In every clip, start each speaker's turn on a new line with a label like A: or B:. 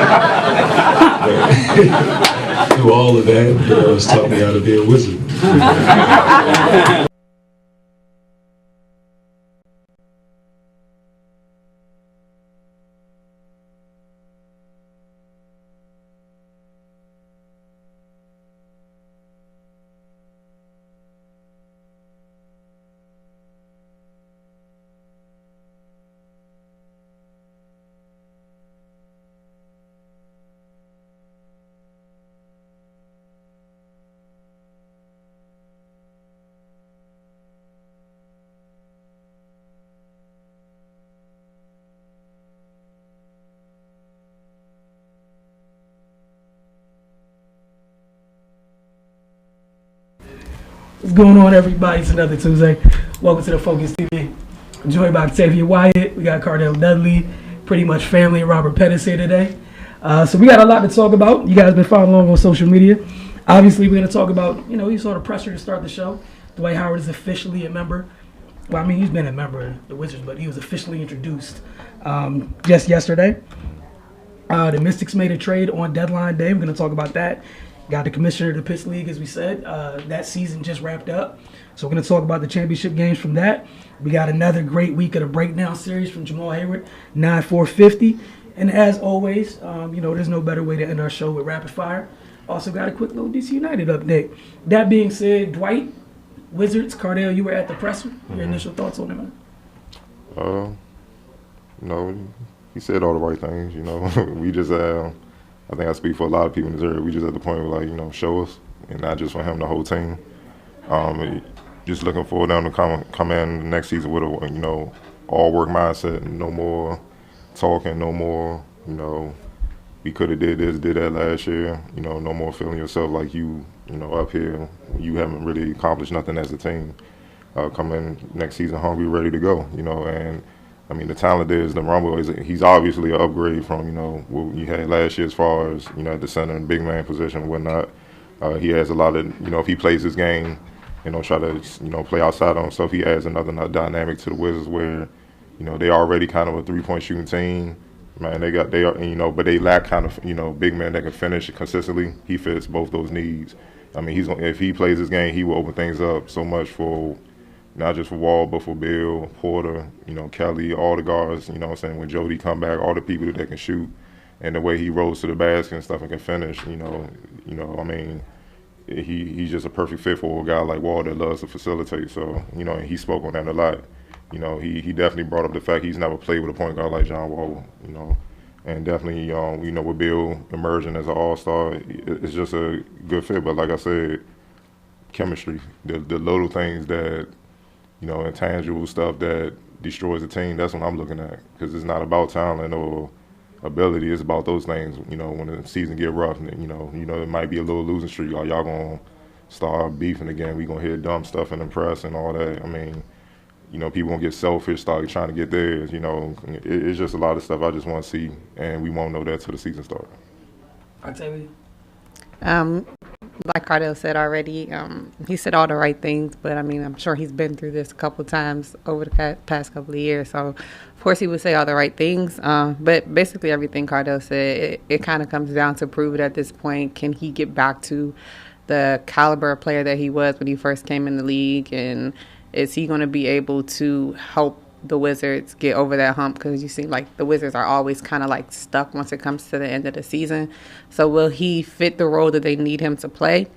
A: Through all of that, it's taught me how to be a wizard.
B: What's going on, everybody? It's another Tuesday. Welcome to the Focus TV. I'm joined by Octavia Wyatt. We got Cardell Dudley, pretty much family, and Robert Pettis here today. So we got a lot to talk about. You guys been following along on social media. Obviously, we're going to talk about, you saw the pressure to start the show. Dwight Howard is officially a member. Well, I mean, he's been a member of the Wizards, but he was officially introduced just yesterday. The Mystics made a trade on deadline day. We're going to talk about that. Got the commissioner of the P.I.T.S League, as we said. That season just wrapped up. So we're going to talk about the championship games from that. We got another great week of the breakdown series from Jamal Hayward, 9-4-50. And as always, there's no better way to end our show with rapid fire. Also got a quick little DC United update. That being said, Dwight, Wizards, Cardell, you were at the presser. Your initial thoughts on it, man?
C: He said all the right things. We just, I think I speak for a lot of people in this area. We just at the point where, show us, and not just for him, the whole team. Just looking forward down to come in next season with a, all work mindset. No more talking, no more, we could have did this, did that last year. No more feeling yourself like you up here. You haven't really accomplished nothing as a team. Come in next season hungry, ready to go, and I mean, the talent there is the Rumble. He's obviously an upgrade from, what you had last year as far as, at the center and big man position and whatnot. He has a lot of, if he plays his game, try to, play outside on himself, he adds another dynamic to the Wizards where, they already kind of a three-point shooting team. Man, but they lack kind of, big men that can finish consistently. He fits both those needs. I mean, if he plays his game, he will open things up so much for not just for Wall, but for Bill, Porter, Kelly, all the guards, when Jody come back, all the people that can shoot, and the way he rolls to the basket and stuff and can finish, I mean, he's just a perfect fit for a guy like Wall that loves to facilitate. So, and he spoke on that a lot. He definitely brought up the fact he's never played with a point guard like John Wall, and definitely, with Bill emerging as an all-star, it's just a good fit. But like I said, chemistry, the little things that, intangible stuff that destroys the team, that's what I'm looking at. Because it's not about talent or ability, it's about those things, when the season get rough, and it might be a little losing streak, like y'all going to start beefing again, we going to hear dumb stuff in the press and all that. I mean, people going to get selfish, start trying to get theirs, it's just a lot of stuff I just want to see, and we won't know that till the season starts.
B: Octavia?
D: Like Cardell said already, he said all the right things, but I mean, I'm sure he's been through this a couple of times over the past couple of years. So, of course, he would say all the right things. But basically, everything Cardell said, it kind of comes down to prove it at this point. Can he get back to the caliber of player that he was when he first came in the league? And is he going to be able to help the Wizards get over that hump? Because you seem like the Wizards are always kind of like stuck once it comes to the end of the season. So will he fit the role that they need him to play?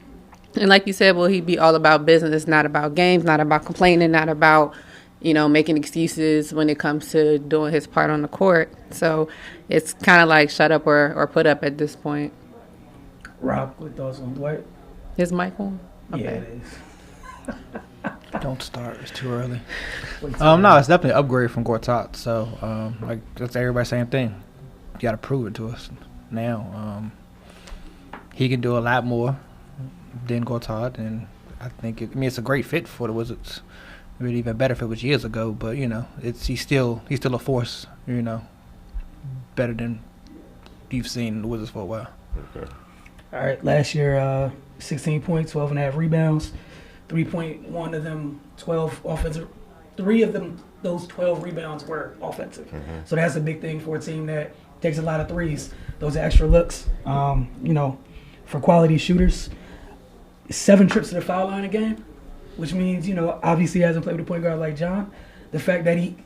D: And like you said, will he be all about business, not about games, not about complaining, not about, making excuses when it comes to doing his part on the court? So it's kind of like shut up or put up at this point.
B: Rob, what thoughts on Dwight?
D: His mic on? Okay.
B: Yeah, it is.
E: Don't start. It's too early. No, it's definitely an upgrade from Gortat. So, that's everybody's same thing. You got to prove it to us now. He can do a lot more than Gortat, and I think it's a great fit for the Wizards. Maybe even better if it was years ago, but he's still a force. Better than you've seen the Wizards for a while.
C: Okay.
B: All right, last year, 16 points, 12.5 rebounds. 3.1 of them, 12 offensive. 3 of them, those 12 rebounds were offensive. Mm-hmm. So that's a big thing for a team that takes a lot of threes. those extra looks, for quality shooters. 7 trips to the foul line a game, which means, obviously he hasn't played with a point guard like John. The fact that he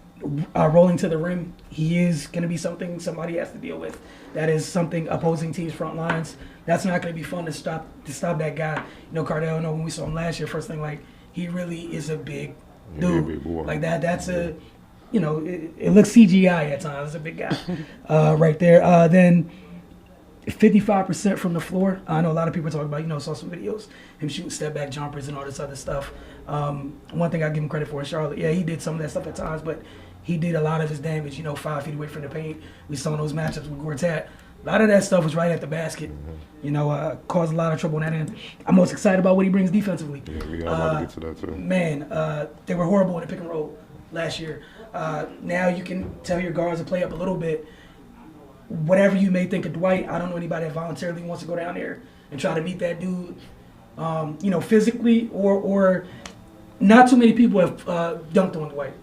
B: rolling to the rim, he is going to be something somebody has to deal with. That is something opposing teams' front lines. That's not going to be fun to stop that guy. Cardell, when we saw him last year, first thing, he really is a big dude.
C: Big boy.
B: Like that. That's it looks CGI at times. It's a big guy right there. Then 55% from the floor. I know a lot of people talk about, saw some videos, him shooting step back jumpers and all this other stuff. One thing I give him credit for in Charlotte, he did some of that stuff at times, but he did a lot of his damage, 5 feet away from the paint. We saw those matchups with Gortat. A lot of that stuff was right at the basket. Caused a lot of trouble on that end. I'm most excited about what he brings defensively.
C: Yeah, we got about to get to that too.
B: Man, they were horrible in the pick and roll last year. Now you can tell your guards to play up a little bit. Whatever you may think of Dwight, I don't know anybody that voluntarily wants to go down there and try to meet that dude, physically, or not too many people have dunked on Dwight,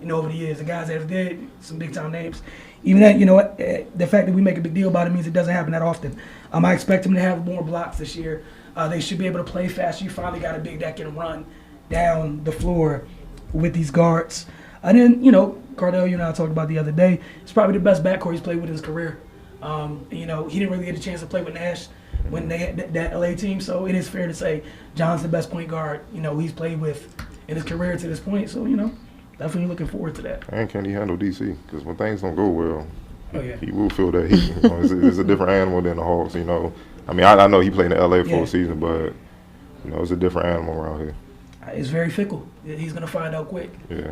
B: over the years. The guys that have did, some big time names. Even that, the fact that we make a big deal about it means it doesn't happen that often. I expect him to have more blocks this year. They should be able to play fast. You finally got a big that can run down the floor with these guards. And then, Cardell, you and I talked about the other day, it's probably the best backcourt he's played with in his career. He didn't really get a chance to play with Nash when they had that LA team, so it is fair to say John's the best point guard, he's played with in his career to this point. So, definitely looking forward to that.
C: And can he handle DC? Because when things don't go well,
B: he
C: will feel that heat. It's a different animal than the Hawks, I know he played in the LA for a season, but, it's a different animal around here.
B: It's very fickle. He's going to find out quick.
C: Yeah.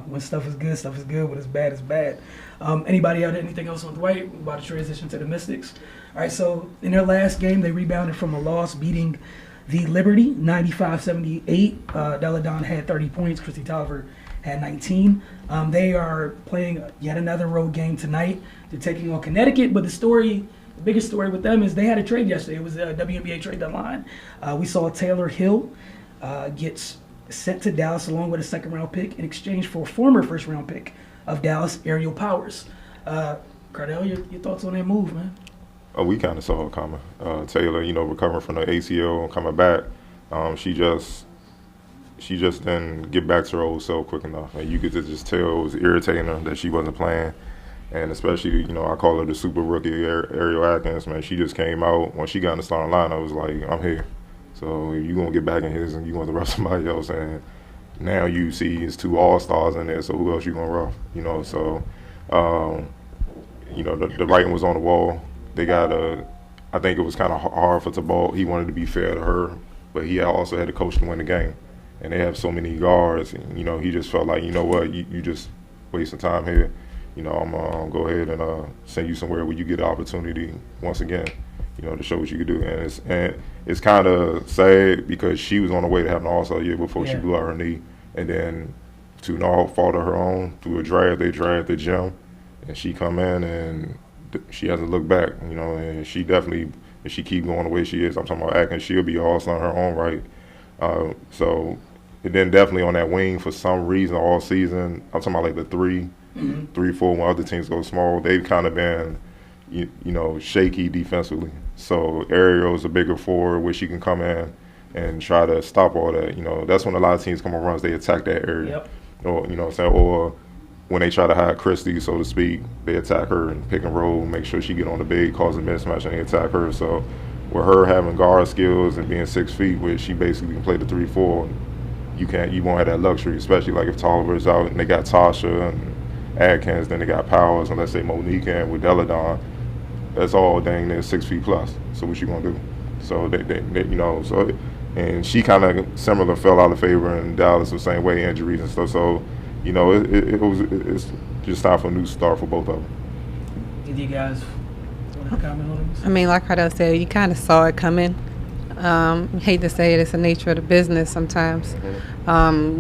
B: When stuff is good. When it's bad, it's bad. Anybody have anything else on Dwight? We're about to transition to the Mystics. All right, so in their last game, they rebounded from a loss, beating the Liberty 95-78. Deladon had 30 points. Christy Tolliver had 19. They are playing yet another road game tonight. They're taking on Connecticut, but the biggest story with them is they had a trade yesterday. It was a WNBA trade deadline. We saw Taylor Hill gets sent to Dallas along with a second-round pick in exchange for a former first-round pick of Dallas, Ariel Powers. Cardell, your thoughts on that move, man?
C: We kind of saw it coming. Taylor, recovering from the ACL, coming back, she just didn't get back to her old self quick enough. And you could just tell it was irritating her that she wasn't playing. And especially, I call her the super rookie, Ariel Atkins, man. She just came out. When she got in the starting line, I was like, I'm here. So you're going to get back in his and you're going to rough somebody else. And now you see it's 2 all-stars in there, so who else you going to rough? So, the writing was on the wall. They got I think it was kind of hard for Tabal. He wanted to be fair to her, but he also had a coach to win the game. And they have so many guards, and, he just felt like, you just wasting time here. I'm going to go ahead and send you somewhere where you get the opportunity once again, to show what you can do. And it's kind of sad because she was on the way to have an all-star year before she blew out her knee. And then, to no fault of her own, through a draft, they drafted Jim. And she come in and she hasn't looked back, and she definitely, if she keep going the way she is, I'm talking about acting, she'll be all-star in her own right. So, and then definitely on that wing for some reason all season, I'm talking about like the 3-4 when other teams go small, they've kind of been, shaky defensively. So Ariel's a bigger forward where she can come in and try to stop all that. That's when a lot of teams come on runs, they attack that area. Yep. Or when they try to hide Christie, so to speak, they attack her and pick and roll, make sure she get on the big, cause a mismatch, and they attack her. So with her having guard skills and being 6 feet, where she basically can play the 3-4, you won't have that luxury, especially like if Tolliver's out and they got Tasha and Adkins, then they got Powers, and let's say Monique and with Deladon. That's all dang near 6 feet plus. So what you gonna do? So they and she kind of similar fell out of favor in Dallas the same way, injuries and stuff. So it's just time for a new start for both of them.
B: Did you guys want to comment on this?
D: I mean, like Cardell said, you kind of saw it coming. Hate to say it, it's the nature of the business sometimes.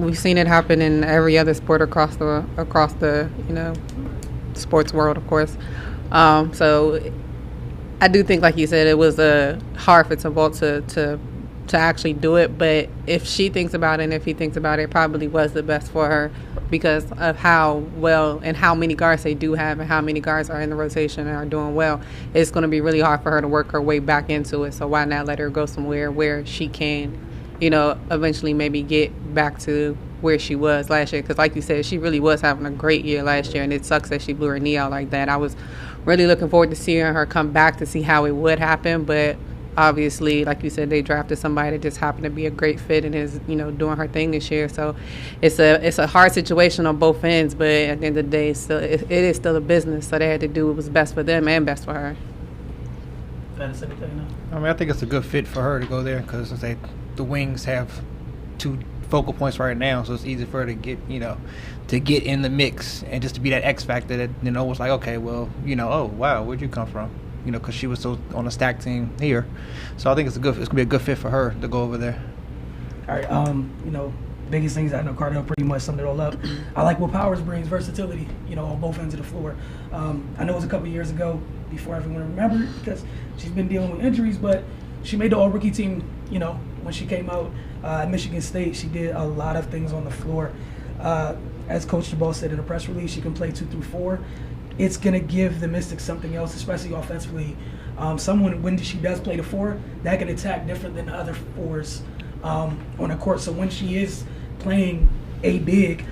D: We've seen it happen in every other sport across the sports world, of course. So I do think, like you said, it was hard for Tabal to to actually do it. But if she thinks about it and if he thinks about it, it probably was the best for her because of how well and how many guards they do have and how many guards are in the rotation and are doing well. It's going to be really hard for her to work her way back into it. So why not let her go somewhere where she can, eventually maybe get back to where she was last year? Because like you said, she really was having a great year last year, and it sucks that she blew her knee out like that. I was really looking forward to seeing her come back to see how it would happen, but obviously, like you said, they drafted somebody that just happened to be a great fit and is, doing her thing this year. So it's a hard situation on both ends, but at the end of the day, it is still a business. So they had to do what was best for them and best for her.
E: I mean, I think it's a good fit for her to go there because the Wings have 2 focal points right now, so it's easy for her to get, to get in the mix and just to be that X factor that, was like, okay, well, oh, wow, where'd you come from? Because she was so on a stacked team here. So I think it's gonna be a good fit for her to go over there.
B: All right, biggest things, I know Cardell pretty much summed it all up. I like what Powers brings, versatility, on both ends of the floor. I know it was a couple years ago before everyone remembered because she's been dealing with injuries, but she made the all-rookie team, when she came out at Michigan State. She did a lot of things on the floor. As Coach DeBall said in a press release, she can play 2 through 4. It's going to give the Mystics something else, especially offensively. Someone, when she does play the 4, that can attack different than the other 4s on the court. So when she is playing a big,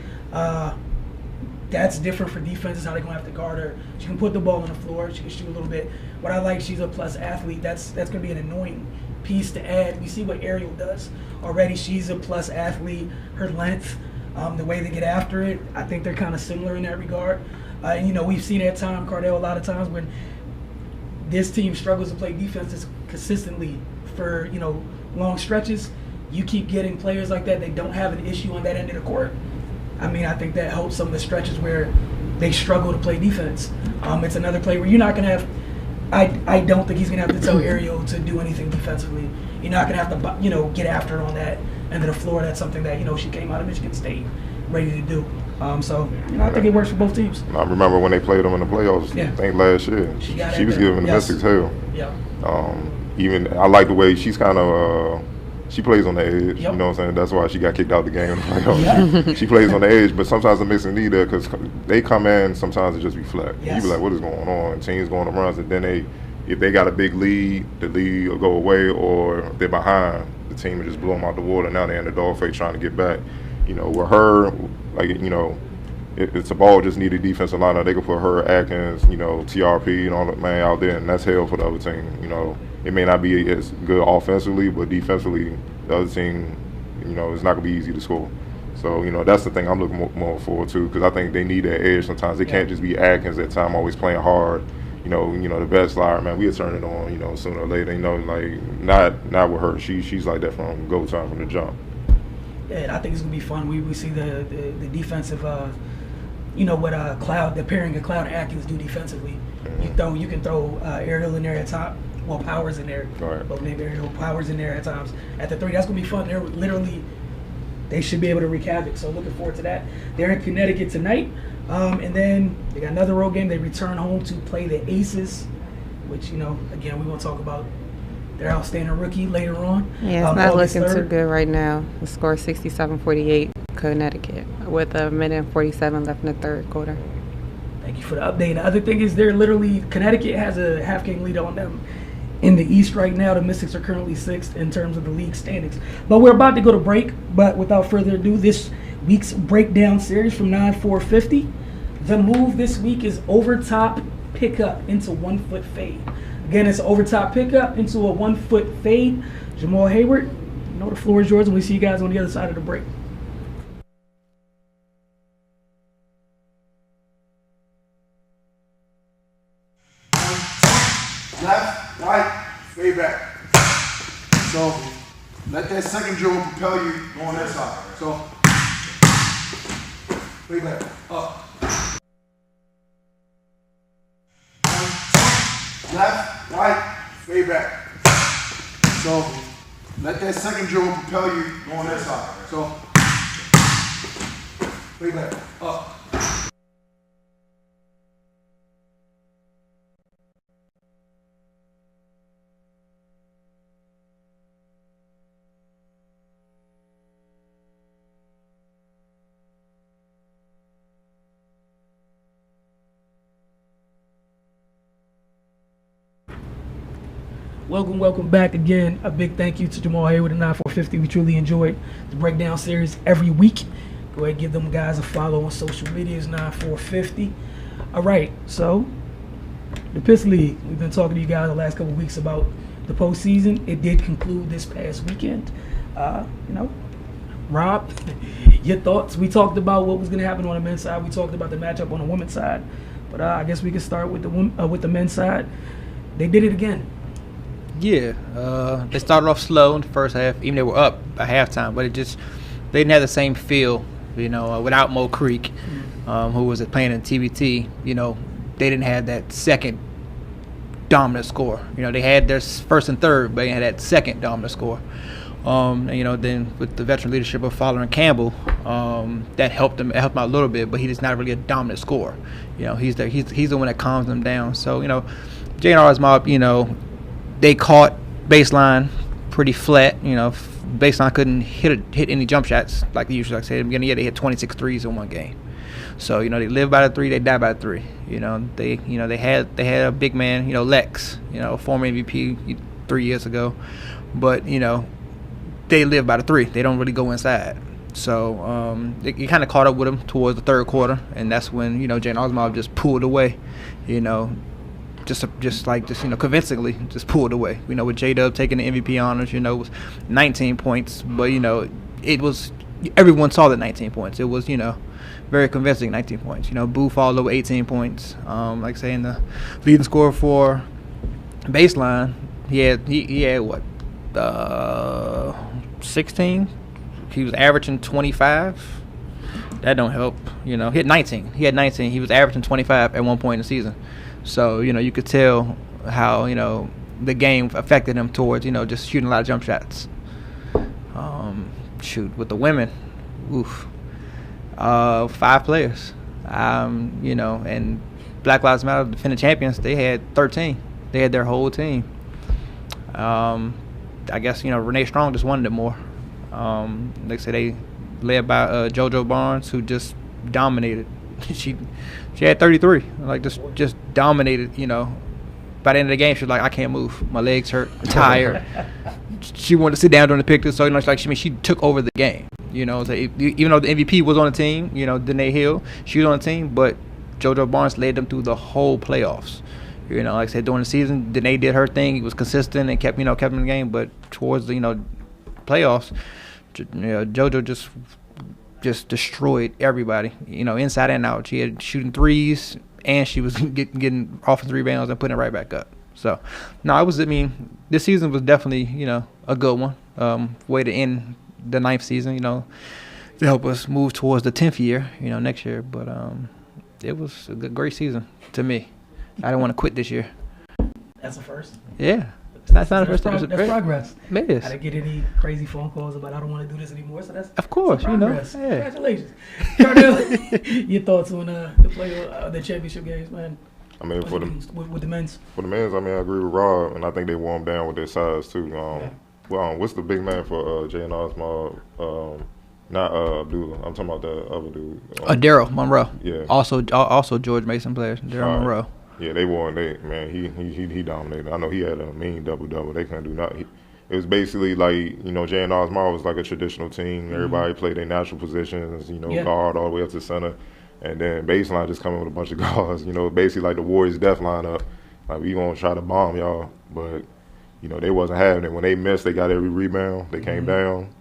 B: that's different for defenses, how they're going to have to guard her. She can put the ball on the floor. She can shoot a little bit. What I like, she's a plus athlete. That's going to be an annoying piece to add. We see what Ariel does already. She's a plus athlete. Her length, the way they get after it, I think they're kind of similar in that regard. We've seen at time, Cardell, a lot of times when this team struggles to play defenses consistently for, long stretches, you keep getting players like that. They don't have an issue on that end of the court. I mean, I think that helps some of the stretches where they struggle to play defense. It's another play where you're not going to have I don't think he's going to have to tell Ariel to do anything defensively. You're not going to have to, get after it on that end of the floor. That's something that, she came out of Michigan State ready to do. I think it works for both teams.
C: I remember when they played them in the playoffs, I think last year. She was giving the Mystics hell.
B: Yeah.
C: Even I like the way she's kind of she plays on the edge.
B: Yep.
C: You know what I'm saying? That's why she got kicked out the game in the playoffs. She plays on the edge, but sometimes the Mystics need that because they come in, sometimes it just be flat.
B: Yes.
C: You be like, what is going on? Teams going to runs, and then if they got a big lead, the lead will go away, or if they're behind, the team will just blow them out the water. Now they're in the dog face trying to get back. With her, it's a ball just needed defensive line. They could put her, Atkins, TRP, and all that man out there, and that's hell for the other team. It may not be as good offensively, but defensively, the other team, it's not gonna be easy to score. So that's the thing I'm looking more forward to because I think they need that edge sometimes. They can't just be Atkins at time always playing hard. The best flyer, man, we'll turn it on. Sooner or later, not with her. She's like that from go time from the jump.
B: Yeah, and I think it's gonna be fun. We see the defensive. What Cloud, the pairing of Cloud and Atkins do defensively. You can throw Ariel in there at top. Well, Powers in there.
C: Right.
B: Both named Ariel. Powers in there at times. At the 3, that's gonna be fun. They should be able to wreak havoc. So looking forward to that. They're in Connecticut tonight, and then they got another road game. They return home to play the Aces, which again we're gonna talk about their outstanding rookie later on.
D: Yeah, it's not
B: August
D: looking
B: 3rd.
D: too good right now. The score is 67-48, Connecticut, with a minute and 47 left in the third quarter.
B: Thank you for the update. The other thing is Connecticut has a half-game lead on them in the East right now. The Mystics are currently 6th in terms of the league standings. But we're about to go to break. But without further ado, this week's breakdown series from 9-4-50. The move this week is overtop pickup into 1-foot fade. Again, it's overtop pickup into a 1-foot fade. Jamal Hayward, the floor is yours, and we see you guys on the other side of the break.
F: Left, right, fade back. So let that second dribble propel you on that side. So fade back, up. Left, right, fade back. So let that second dribble propel you on that side. So fade back, up.
B: Welcome back again. A big thank you to Jamal Hayward and 9450. We truly enjoyed the breakdown series every week. Go ahead and give them guys a follow on social media. It's 9450. All right, so the P.I.T.S League. We've been talking to you guys the last couple of weeks about the postseason. It did conclude this past weekend. Rob, your thoughts? We talked about what was going to happen on the men's side. We talked about the matchup on the women's side. But I guess we can start with the men's side. They did it again.
E: Yeah, they started off slow in the first half, even they were up at halftime, but they didn't have the same feel, without Mo Creek, who was playing in TBT. They didn't have that second dominant score. They had their first and third, but they had that second dominant score. Then with the veteran leadership of Fowler and Campbell, that helped him out a little bit, but he's not really a dominant scorer. He's the one that calms them down. So, J&R's mob, they caught baseline pretty flat. Baseline couldn't hit any jump shots like they usually. Like I said at the beginning, they hit 26 threes in one game. So they live by the three, they die by the three. They had a big man, Lex, former MVP 3 years ago, but they live by the three. They don't really go inside. So it kind of caught up with them towards the third quarter, and that's when Jane Osmond just pulled away. Just convincingly just pulled away. With J-Dub taking the MVP honors, it was 19 points, but it was everyone saw the 19 points. It was very convincing 19 points. Boo followed over 18 points. Like saying the leading scorer for baseline, he had what 16. He was averaging 25. That don't help. He had 19. He had 19. He was averaging 25 at one point in the season. So, you could tell how, the game affected him towards, just shooting a lot of jump shots. With the women, 5 players. And Black Lives Matter, defending champions, they had 13. They had their whole team. I guess, Renee Strong just wanted it more. Like I said, they led by JoJo Barnes, who just dominated. She had 33, just dominated. By the end of the game, she was like, I can't move, my legs hurt, I'm tired. She wanted to sit down during the picture, so she took over the game. Even though the MVP was on the team, Danae Hill, she was on the team, but JoJo Barnes led them through the whole playoffs. Like I said, during the season, Danae did her thing. He was consistent and kept them in the game. But towards the playoffs, JoJo just destroyed everybody. Inside and out. She had shooting threes, and she was getting offensive rebounds and putting it right back up. So, no, this season was definitely a good one. Way to end the 9th season. To help us move towards the 10th year. Next year. But it was a great season to me. I don't want to quit this year.
B: That's the first.
E: Yeah. It's not the first time.
B: That's progress.
E: It is.
B: I didn't get any crazy phone calls about I don't want to do this anymore. So that's
E: of course,
B: progress.
E: Yeah.
B: Congratulations. Cardell, your thoughts on the championship games, man? With the men's.
C: For the men's, I agree with Rob, and I think they warmed down with their size too. What's the big man for Jay and Osmond? Not Abdullah. I'm talking about the other dude.
E: Daryl Monroe.
C: Yeah.
E: Also George Mason players. Daryl Monroe.
C: Yeah, they won. He dominated. I know he had a mean double. They couldn't do nothing. It was basically like Jay and Osmond was like a traditional team. Everybody played their natural positions. Guard all the way up to center, and then baseline just coming with a bunch of guards. Basically like the Warriors' death lineup. Like we gonna try to bomb y'all, but they wasn't having it. When they missed, they got every rebound. They came down.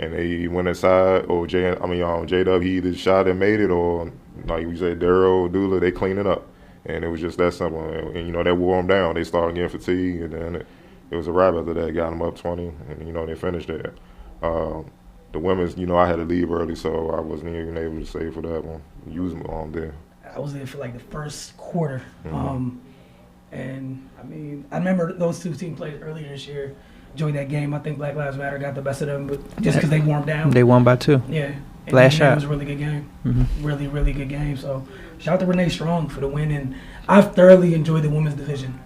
C: And they went inside, or J-Dub, he either shot and made it, or like we said, Daryl, Dula, they cleaned it up. And it was just that simple. And they wore them down. They started getting fatigued, and then it was a wrap after that. Got them up 20, and they finished there. The women's, I had to leave early, so I wasn't even able to stay for that one. Use them on there.
B: I was there for like the first quarter. And I remember those two teams played earlier this year. Enjoyed that game. I think Black Lives Matter got the best of them, but just because they warmed down.
E: They won by 2.
B: Yeah. And
E: last shot.
B: It was a really good game. Really, really good game. So shout out to Renee Strong for the win. And I've thoroughly enjoyed the women's division.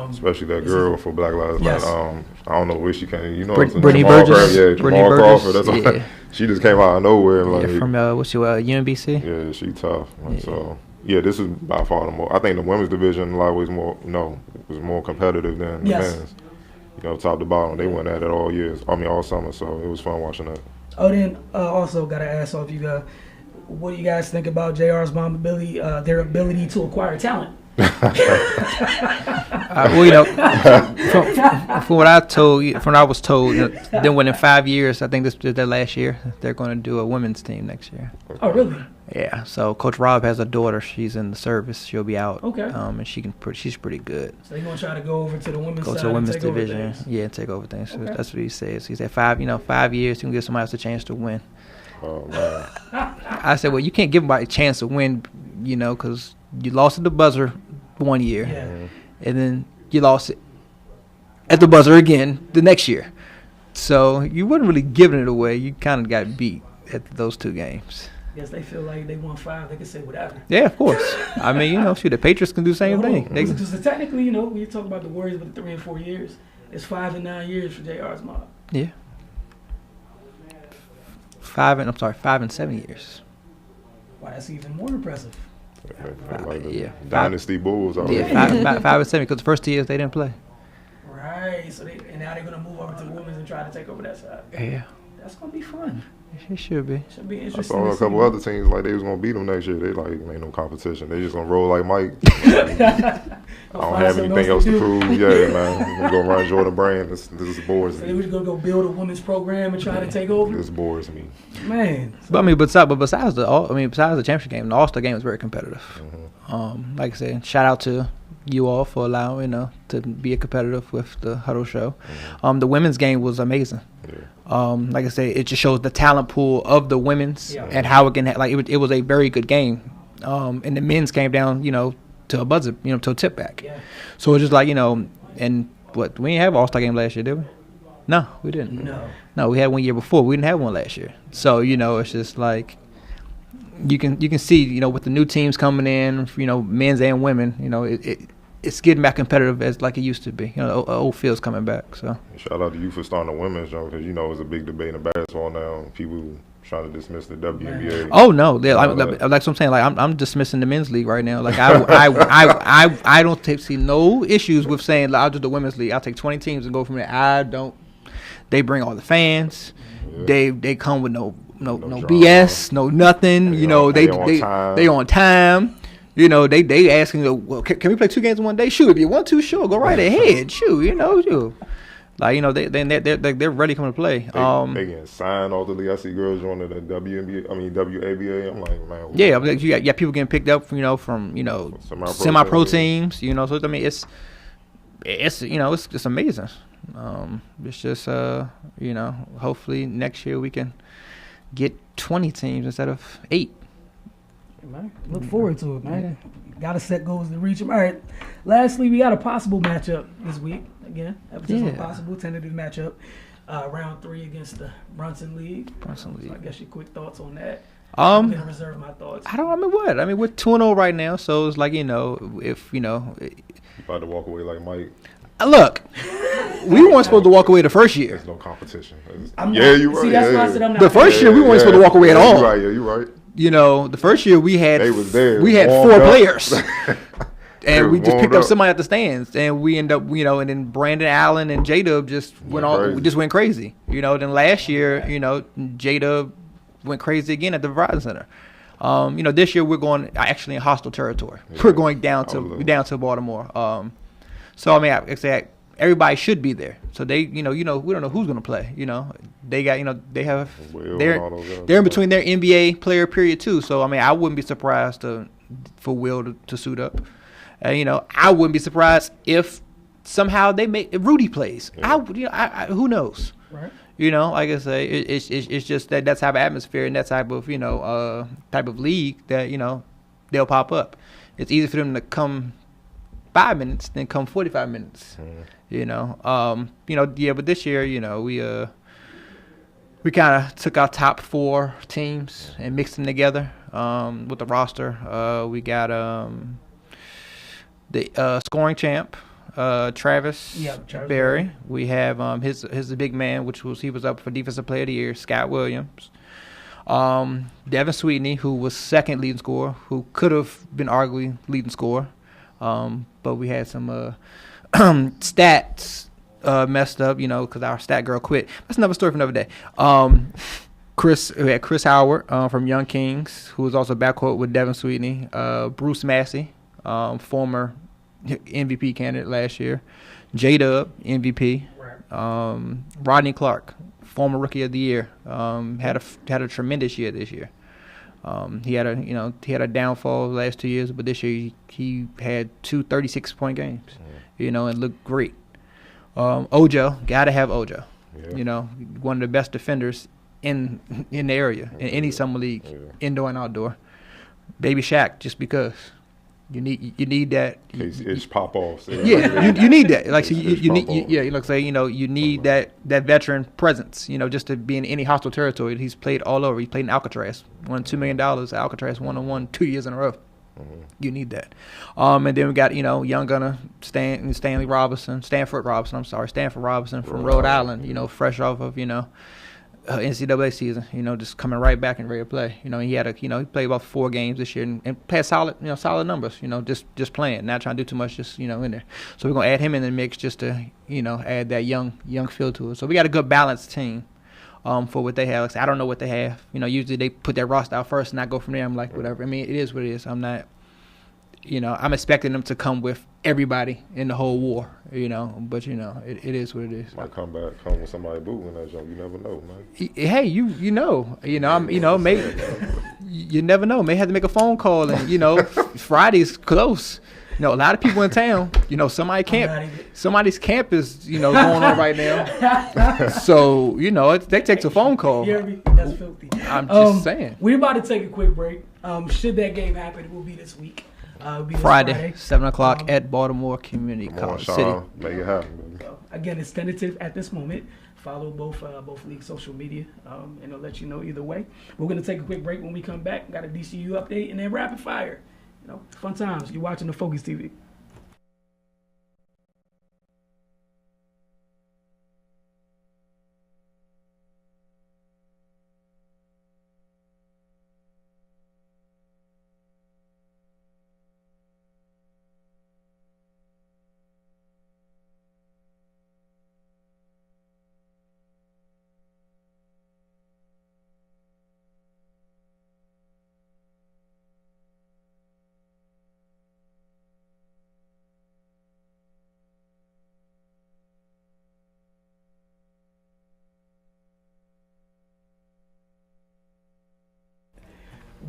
C: Especially that girl for Black Lives Matter.
B: Yes.
C: I don't know where she came.
E: Brittany Burgess.
C: Jamal Crawford. That's all. She just came out of nowhere.
E: From UMBC.
C: Yeah, she tough. So this is by far the more. I think the women's division in a lot of ways was more competitive than the men's. top to bottom. They went at it all years. I mean, all summer. So it was fun watching that.
B: Oh, then also got to ask off you guys, what do you guys think about JR's mom ability, their ability to acquire talent?
E: Well, from what I was told, then within 5 years, I think this is their last year, they're going to do a women's team next year.
B: Oh, really?
E: Yeah. So Coach Rob has a daughter. She's in the service. She'll be out.
B: Okay.
E: And she's pretty good.
B: So they're going to try to go over to the women's
E: Go
B: side
E: to the women's
B: and take over
E: division.
B: things.
E: Yeah, and take over things. So
B: Okay.
E: that's what he says. He said 5 years, you can give somebody else a chance to win.
C: Oh man.
E: I said, well, you can't give somebody a chance to win, because you lost at the buzzer 1 year.
B: Yeah.
E: And then you lost it at the buzzer again the next year. So you wasn't really giving it away. You kind of got beat at those 2 games.
B: Guess they feel like they won 5. They can say whatever.
E: Yeah, of course. I mean, the Patriots can do the same thing. They,
B: Because technically, we talk about the Warriors with the 3 and 4 years. It's 5 and 9 years for JR's mom.
E: yeah. 5 and 7 years.
B: Wow, that's even more impressive.
C: Like the
E: Yeah.
C: Dynasty Bulls. Already.
E: Yeah, 5 and 7 because the first 2 years they didn't play.
B: Right. So now they're gonna move over to the women's and try to take over that side.
E: Yeah,
B: That's gonna be fun.
E: it should be.
B: Should be
C: I
B: interesting.
C: saw
B: to
C: a
B: see.
C: couple other teams like they was gonna beat them next year. They like ain't no competition. They just gonna roll like Mike. I don't have anything else to prove. Yeah, man. I'm gonna run Jordan Brand. This bores
B: So they
C: me.
B: was gonna go build a women's program and try to take over.
C: This bores me.
B: Man.
E: But besides the championship game, the All-Star game was very competitive. Like I said, shout out to you all for allowing to be a competitive with the Huddle Show. The women's game was amazing.
C: Yeah.
E: Like I said, it just shows the talent pool of the women's
B: Yeah.
E: and how it can it was a very good game. And the men's came down to a buzzer, to a tip back.
B: Yeah.
E: So it's just like and what we didn't have an All-Star game last year, did we? No, we didn't. No, we had 1 year before. We didn't have one last year. So it's just like you can see with the new teams coming in, men's and women, it's getting back competitive as like it used to be. Old field's coming back. So
C: Shout out to you for starting the women's show because it's a big debate in basketball now. People trying to dismiss the WNBA.
E: oh no, like what I'm saying, like I'm dismissing the men's league right now. Like I don't see no issues with saying like, I'll do the women's league. I'll take 20 teams and go from there. They bring all the fans.
C: Yeah.
E: They come with no
C: drama.
E: BS, no nothing. They on time. They asking, well, can we play 2 games in one day? Sure, if you want to, sure, go right ahead. Sure, sure. Like they're ready to come to play.
C: They getting signed off the league. I see girls joining the WABA. I'm like, man.
E: Yeah, I mean, you got people getting picked up, from semi-pro teams. So I mean, it's amazing. It's just hopefully next year we can get 20 teams instead of 8.
B: Man, look forward to it, man. Got to set goals to reach them. All right. Lastly, we got a possible matchup this week. Again, episode possible tentative matchup, round 3 against the Brunson League.
E: Brunson League.
B: So I guess your quick thoughts on that.
E: I'm
B: gonna reserve my thoughts.
E: I mean, we're 2-0 right now, so it's like if
C: You about to walk away like Mike.
E: Look, we weren't supposed to walk away the first year.
C: There's no competition.
B: You right. See, that's why I said I'm not.
E: The first year we weren't supposed to walk away at all.
C: You're right.
E: The first year we had
C: They was there.
E: we had
C: warmed
E: 4
C: up.
E: players. And we just
C: warmed
E: picked up
C: up.
E: somebody at the stands, and we end up, and then Brandon Allen and J-Dub just went crazy. Then last year, J-Dub went crazy again at the Verizon Center. This year we're going actually in hostile territory. Yeah. We're going down to Baltimore. So I mean, I say everybody should be there. So they, we don't know who's going to play. They got, they're in between their NBA player period too. So I mean, I wouldn't be surprised for Will to suit up. I wouldn't be surprised if somehow if Rudy plays. Yeah. Who knows?
B: Right.
E: Like I say, it's just that type of atmosphere and that type of type of league that they'll pop up. It's easy for them to come 5 minutes than come 45 minutes. But this year, we kind of took our top 4 teams and mixed them together with the roster. We got the scoring champ, Travis Berry. We have his big man, he was up for Defensive Player of the Year, Scott Williams. Devin Sweetney, who was second leading scorer, who could have been arguably leading scorer. But we had some stats messed up, because our stat girl quit. That's another story for another day. We had Chris Howard from Young Kings, who was also backcourt with Devin Sweetney. Bruce Massey, former MVP candidate last year. J-Dub, MVP. Rodney Clark, former Rookie of the Year, had a tremendous year this year. He had a downfall the last 2 years, but this year he had 2 36-point games, and looked great. Ojo, gotta have Ojo. Yeah. One of the best defenders in the area in any summer league, indoor and outdoor. Baby Shaq, just because. You need that.
C: Itch pop off.
E: Yeah, you need that. Like so you need you need that veteran presence. Just to be in any hostile territory. He's played all over. He played in Alcatraz. Won $2 million. Alcatraz 1-on-1 2 years in a row. Mm-hmm. You need that. And then we got young gunner Stanford Robinson from Rhode Island. Fresh off of NCAA season, just coming right back and ready to play. He played about 4 games this year and had solid numbers. Just playing, not trying to do too much, just in there. So we're gonna add him in the mix just to add that young feel to it. So we got a good balanced team for what they have. Like I don't know what they have. Usually they put their roster out first and I go from there. I'm like whatever. I mean, it is what it is. I'm not. I'm expecting them to come with everybody in the whole war, but it is what it is.
C: Might come with somebody booting that jump. You never know, man.
E: Hey, you never know. May have to make a phone call, and Friday's close. A lot of people in town. Somebody's camp is going on right now. So they take a phone call.
B: That's filthy.
E: I'm just saying.
B: We're about to take a quick break. Should that game happen, it will be this week.
E: Friday, 7 o'clock at Baltimore Community College City.
C: Make it happen, baby.
B: Again, it's tentative at this moment. Follow both leagues' social media, and I'll let you know either way. We're going to take a quick break. When we come back, got a DCU update and then rapid fire. Fun times. You're watching the Focus TV.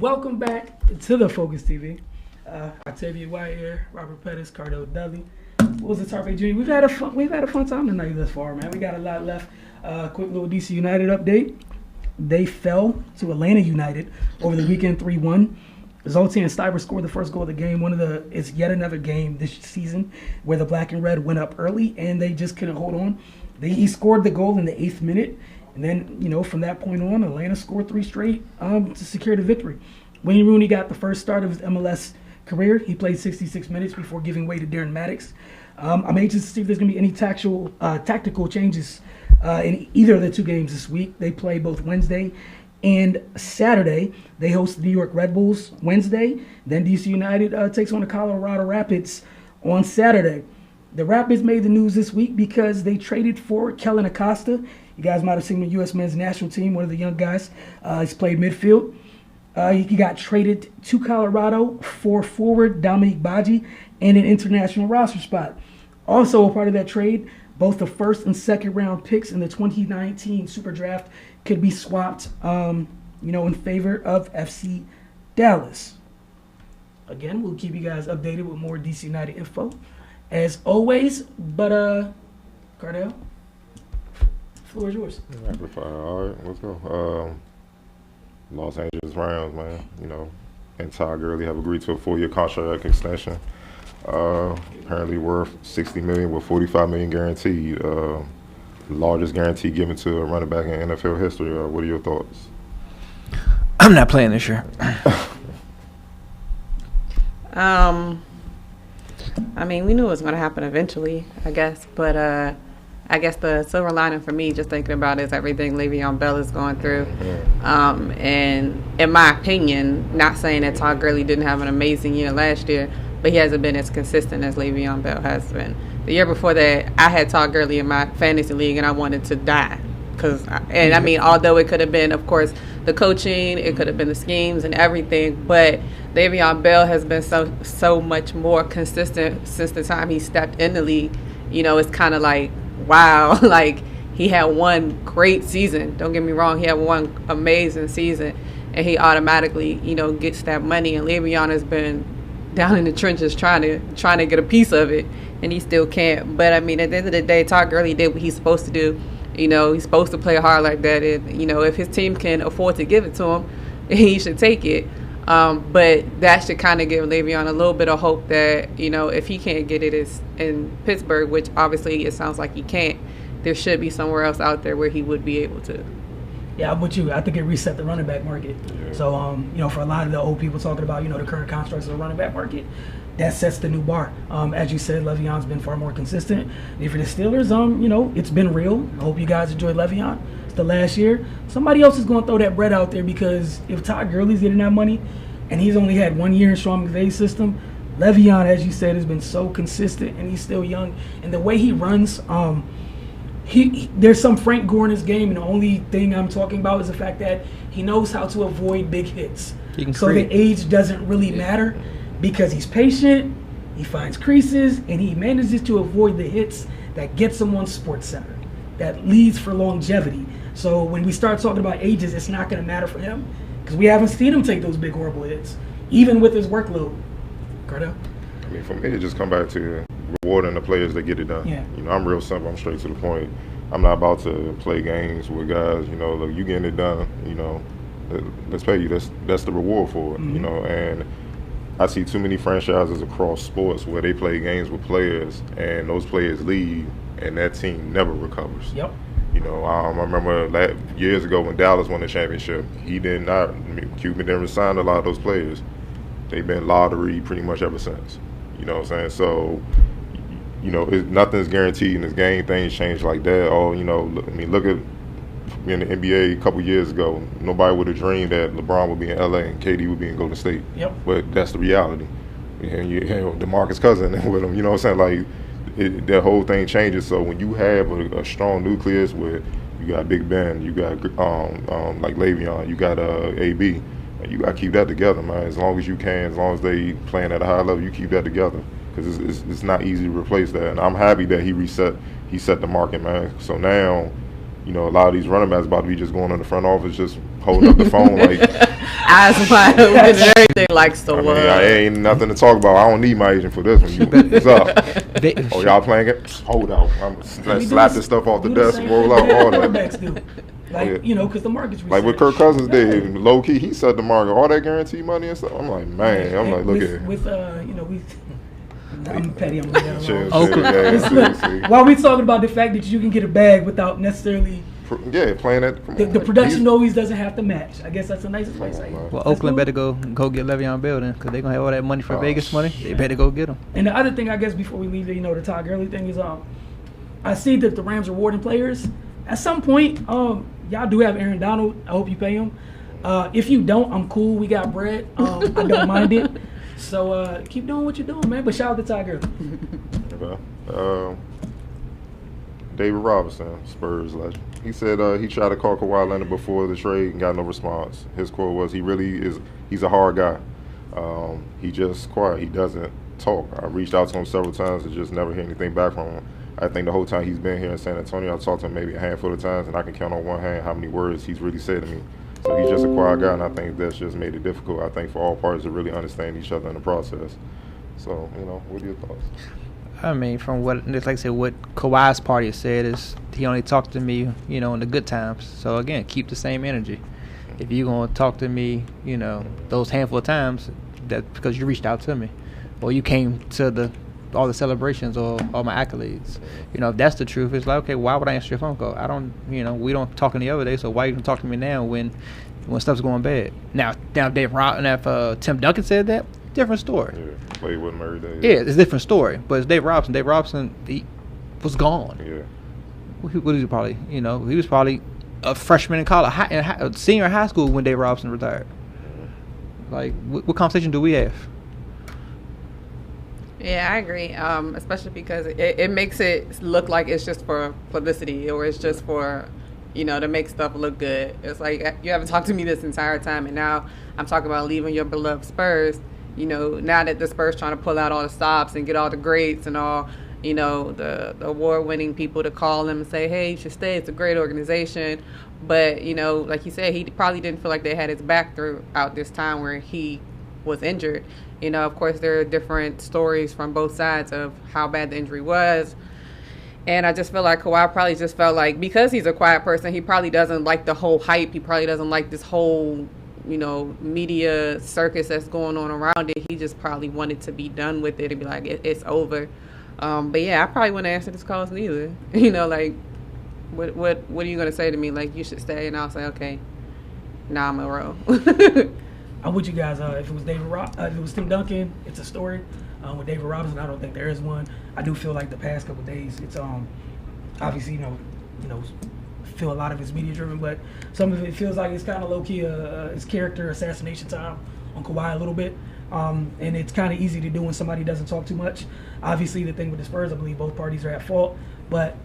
B: Welcome back to the Focus TV. Octavia and Wilson here, Robert Pettis, Cardell Dudley. What was the Tarpey Jr.? We've had a fun time tonight thus far, man. We got a lot left. Quick little DC United update. They fell to Atlanta United over the weekend 3-1. Zoltan Steiber scored the first goal of the game. It's yet another game this season where the black and red went up early and they just couldn't hold on. He scored the goal in the 8th minute. And then, from that point on, Atlanta scored 3 straight to secure the victory. Wayne Rooney got the first start of his MLS career. He played 66 minutes before giving way to Darren Maddox. I'm anxious to see if there's going to be any tactical changes in either of the 2 games this week. They play both Wednesday and Saturday. They host the New York Red Bulls Wednesday. Then DC United takes on the Colorado Rapids on Saturday. The Rapids made the news this week because they traded for Kellen Acosta. You guys might have seen the U.S. men's national team, one of the young guys. He's played midfield. He got traded to Colorado for forward Dominique Badji and an international roster spot. Also a part of that trade, both the first and second round picks in the 2019 Super Draft could be swapped, in favor of FC Dallas. Again, we'll keep you guys updated with more DC United info as always. But Cardell, floor is yours.
C: All right, let's go. Los Angeles Rams, man. And Todd Gurley have agreed to a 4-year contract extension. Apparently worth $60 million with $45 million guaranteed. Largest guarantee given to a running back in NFL history. What are your thoughts?
E: I'm not playing this year.
D: We knew it was going to happen eventually, I guess. But I guess the silver lining for me, just thinking about it, is everything Le'Veon Bell is going through. And in my opinion, not saying that Todd Gurley didn't have an amazing year last year, but he hasn't been as consistent as Le'Veon Bell has been. The year before that, I had Todd Gurley in my fantasy league, and I wanted to die. I mean, although it could have been, of course, the coaching, it could have been the schemes and everything, but Le'Veon Bell has been so much more consistent since the time he stepped in the league. You know, it's kind of like, wow, like he had one great season. Don't get me wrong, he had one amazing season, and he automatically, you know, gets that money. And Le'Veon has been down in the trenches trying to get a piece of it, and he still can't. But I mean, at the end of the day, Todd Gurley did what he's supposed to do. You know, he's supposed to play hard like that. And, you know, if his team can afford to give it to him, he should take it. But that should kind of give Le'Veon a little bit of hope that, you know, if he can't get it is in Pittsburgh, which obviously it sounds like he can't, there should be somewhere else out there where he would be able to.
B: Yeah, I'm with you. I think it reset the running back market. Yeah. So, you know, for a lot of the old people talking about, you know, the current constructs of the running back market, that sets the new bar. As you said, Le'Veon's been far more consistent. And for the Steelers, you know, it's been real. I hope you guys enjoyed Le'Veon. It's the last year. Somebody else is going to throw that bread out there, because if Todd Gurley's getting that money and he's only had 1 year in Sean McVay's system, Le'Veon, as you said, has been so consistent, and he's still young. And the way he runs, there's some Frank Gore in his game, and the only thing I'm talking about is the fact that he knows how to avoid big hits. So the age doesn't really matter, because he's patient, he finds creases, and he manages to avoid the hits that gets him on SportsCenter, that leads for longevity. So when we start talking about ages, it's not going to matter for him, because we haven't seen him take those big, horrible hits, even with his workload. Cardell?
C: I mean, for me, it just come back to rewarding the players that get it done.
B: Yeah.
C: You know, I'm real simple. I'm straight to the point. I'm not about to play games with guys, you know, look, you getting it done, you know, let's pay you. That's the reward for it, you know. And I see too many franchises across sports where they play games with players, and those players leave, and that team never recovers.
B: Yep.
C: You know, I remember years ago when Dallas won the championship, Cuban didn't resign a lot of those players. They've been lottery pretty much ever since. You know what I'm saying? So, you know, nothing's guaranteed in this game. Things change like that. Or, you know, look at in the NBA a couple years ago. Nobody would have dreamed that LeBron would be in LA and KD would be in Golden State.
B: Yep.
C: But that's the reality. And you have DeMarcus Cousins with him. You know what I'm saying? Like, that whole thing changes. So when you have a strong nucleus where you got Big Ben, you got like Le'Veon, you got AB, and you got to keep that together, man. As long as you can, as long as they playing at a high level, you keep that together, because it's not easy to replace that. And I'm happy that he set the market, man. So now, you know, a lot of these running backs about to be just going in the front office, just holding up the phone like
D: eyes wide open and everything, like, so
C: I ain't nothing to talk about. I don't need my agent for this one. What's up? Y'all playing it? Hold out. Let's slap this stuff off the desk, roll out, all that.
B: Like, you know, because the market's reset.
C: Like what Kirk Cousins did, low key, he set the market, all that guaranteed money and stuff. I'm like, man, look at it.
B: With you know, I'm petty. I'm gonna leave that
C: alone.
B: While we talking about the fact that you can get a bag without necessarily.
C: Yeah, playing that.
B: The production always doesn't have to match. I guess that's the nicest way to say it.
E: Well, Oakland better go get Le'Veon Bell then, because they're going to have all that money for Vegas money. They better go get him.
B: And the other thing, I guess, before we leave, you know, the Todd Gurley thing is, I see that the Rams rewarding players. At some point, y'all do have Aaron Donald. I hope you pay him. If you don't, I'm cool. We got bread. I don't mind it. So keep doing what you're doing, man. But shout out to Todd Gurley.
C: David Robinson, Spurs legend. He said he tried to call Kawhi Leonard before the trade and got no response. His quote was, he's a hard guy. He just quiet. He doesn't talk. I reached out to him several times and just never hear anything back from him. I think the whole time he's been here in San Antonio, I've talked to him maybe a handful of times, and I can count on one hand how many words he's really said to me. So he's just a quiet guy, and I think that's just made it difficult, I think, for all parties to really understand each other in the process. So, you know, what are your thoughts?
E: I mean, from what, like I said, what Kawhi's party said is he only talked to me, you know, in the good times. So, again, keep the same energy. If you're going to talk to me, you know, those handful of times, that's because you reached out to me. Or you came to all the celebrations or all my accolades. You know, if that's the truth, it's like, okay, why would I answer your phone call? I don't, you know, we don't talk any other day, so why you gonna talk to me now when stuff's going bad? Now if Tim Duncan said that, different story.
C: Yeah, played with him every day.
E: Yeah, it's a different story. But it's Dave Robinson. Dave Robinson, he was gone.
C: Yeah.
E: What was he probably? You know, he was probably a freshman in college, senior in high school when Dave Robinson retired. Like, what conversation do we have?
D: Yeah, I agree. Especially because it makes it look like it's just for publicity or it's just for, to make stuff look good. It's like you haven't talked to me this entire time, and now I'm talking about leaving your beloved Spurs. Now that the Spurs trying to pull out all the stops and get all the grades and all, the award-winning people to call them and say, hey, you should stay. It's a great organization. But, like you said, he probably didn't feel like they had his back throughout this time where he was injured. Of course, there are different stories from both sides of how bad the injury was. And I just feel like Kawhi probably just felt like because he's a quiet person, he probably doesn't like the whole hype. He probably doesn't like this whole, media circus that's going on around it. He just probably wanted to be done with it and be like, it's over. But yeah, I probably wouldn't answer this call neither. Like, what are you going to say to me? Like, you should stay. And I'll say, okay, now I'm going to roll.
B: I'm with you guys. If it was if it was Tim Duncan, it's a story. With David Robinson, I don't think there is one. I do feel like the past couple of days, it's obviously feel a lot of it's media driven, but some of it feels like it's kind of low key it's character assassination time on Kawhi a little bit, and it's kind of easy to do when somebody doesn't talk too much. Obviously, the thing with the Spurs, I believe both parties are at fault, but